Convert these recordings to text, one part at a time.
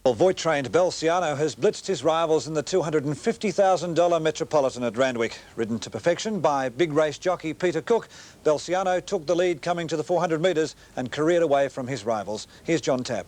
Well, Voigt-trained Belciano has blitzed his rivals in the $250,000 Metropolitan at Randwick. Ridden to perfection by big race jockey Peter Cook, Belciano took the lead coming to the 400 metres and careered away from his rivals. Here's John Tapp.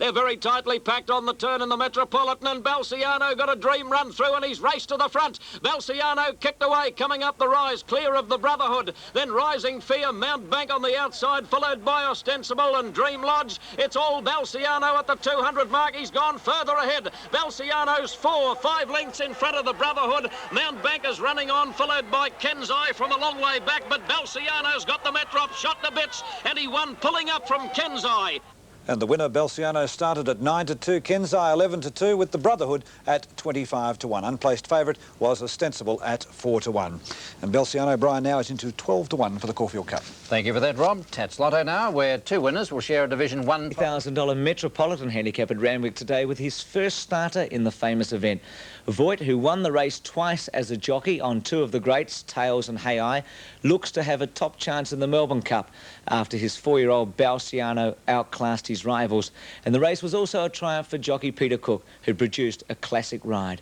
They're very tightly packed on the turn in the Metropolitan, and Belciano got a dream run through and he's raced to the front. Belciano kicked away, coming up the rise, clear of the Brotherhood. Then Rising Fear, Mount Bank on the outside, followed by Ostensible and Dream Lodge. It's all Belciano at the 200 mark. He's gone further ahead. Belciano's 5 lengths in front of the Brotherhood. Mount Bank is running on, followed by Kenzai from a long way back, but Belciano's got the Metrop shot to bits, and he won pulling up from Kenzai. And the winner, Belciano, started at 9-2, Kenzai 11-2, with the Brotherhood at 25-1. Unplaced favourite was Ostensible at 4-1. And Belciano, Brian, now is into 12-1 for the Caulfield Cup. Thank you for that, Rob. Tats Lotto now, where two winners will share a Division 1 $1,000 Metropolitan handicap at Randwick today with his first starter in the famous event. Voigt, who won the race twice as a jockey on two of the greats, Tails and Hey I, looks to have a top chance in the Melbourne Cup after his 4-year-old Belciano outclassed his rivals. And the race was also a triumph for jockey Peter Cook, who produced a classic ride.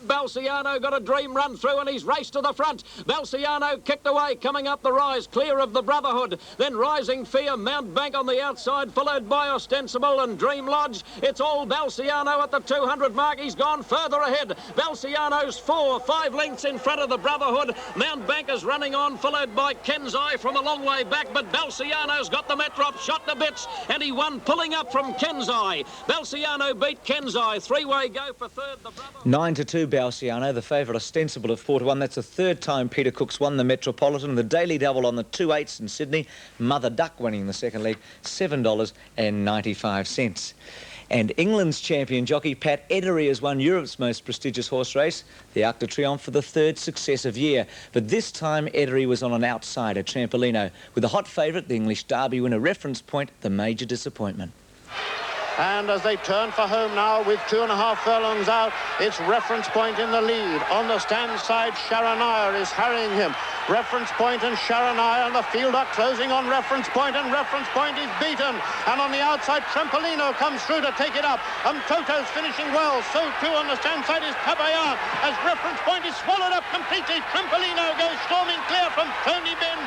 Belciano got a dream run through and he's raced to the front. Belciano kicked away, coming up the rise, clear of the Brotherhood. Then Rising Fear, Mount Bank on the outside, followed by Ostensible and Dream Lodge. It's all Belciano at the 200 mark. He's gone further ahead. Belciano's 5 lengths in front of the Brotherhood. Mount Bank is running on, followed by Kenzai from a long way back, but Belciano's got the Metrop shot to bits, and he won pulling up from Kenzai. Belciano beat Kenzai. 3-way go for third. The 9-2 Belciano, the favourite Ostensible at 4-1. That's the third time Peter Cook's won the Metropolitan. The daily double on the 2/8s in Sydney. Mother Duck winning the second leg, $7.95. And England's champion jockey Pat Edery has won Europe's most prestigious horse race, the Arc de Triomphe, for the third successive year. But this time Edery was on an outsider, Trampolino, with the hot favourite, the English Derby winner, Reference Point, the major disappointment. And as they turn for home now with 2.5 furlongs out, it's Reference Point in the lead. On the stand side, Sharanaya is harrying him. Reference Point and Sharanaya, and the field are closing on Reference Point, and Reference Point is beaten. And on the outside, Trampolino comes through to take it up. Toto's finishing well. So too on the stand side is Papayan, as Reference Point is swallowed up completely. Trampolino goes storming clear from Tony Benn,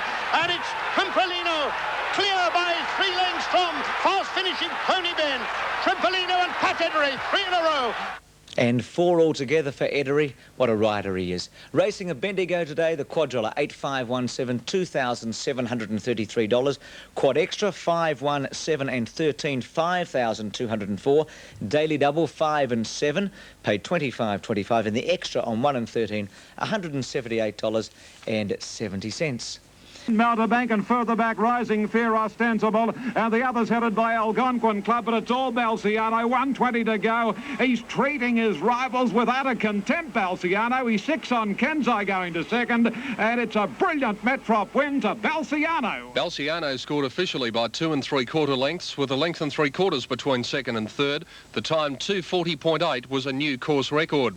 and it's Trampolino clear by 3 lengths from fast finishing Pony Ben. Trampolino and Pat Edery, 3 in a row. And 4 altogether for Edery. What a rider he is. Racing at Bendigo today, the quadrilla 8517, $2,733. Quad extra 517 and 13, $5,204. Daily double 5 and 7, paid $25.25, and the extra on 1 and 13, $178.70. Mountebank and further back Rising Fear, Ostensible, and the others headed by Algonquin Club, but it's all Belciano. 1:20 to go. He's treating his rivals with utter contempt, Belciano. He's 6 on Kenzai going to second, and it's a brilliant Metrop win to Belciano. Belciano scored officially by 2 3/4 lengths, with a length and 3/4 between second and third. The time 2:40.8 was a new course record.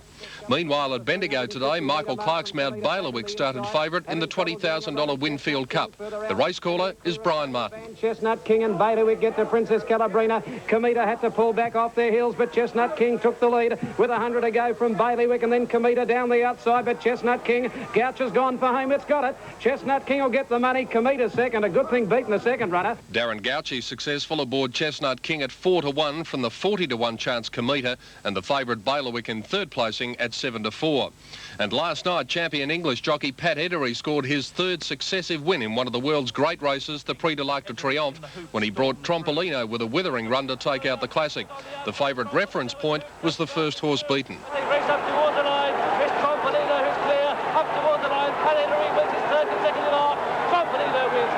Meanwhile, at Bendigo today, Michael Clark's Mount Bailiwick started favourite in the $20,000 Winfield Cup. The race caller is Brian Martin. Chestnut King and Bailiwick get to Princess Calabrina. Cometa had to pull back off their heels, but Chestnut King took the lead with 100 to go from Bailiwick, and then Cometa down the outside, but Chestnut King, Gouch has gone for home. It's got it. Chestnut King will get the money. Cometa second. A good thing beating the second runner. Darren Gouchy successful aboard Chestnut King at 4-1 from the 40-1 chance Cometa, and the favourite Bailiwick in third placing at 7-4. And last night, champion English jockey Pat Edery scored his third successive win in one of the world's great races, the Prix de l'Arc de Triomphe, when he brought Trampolino with a withering run to take out the classic. The favourite Reference Point was the first horse beaten. They race up towards the line. It's Trampolino who's clear. Up towards the line. Pat Edery wins his third consecutive arc. Trampolino wins.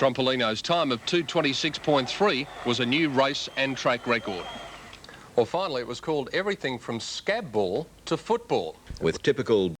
Trampolino's time of 2:26.3 was a new race and track record. Well, finally, it was called everything from scab ball to football. With typical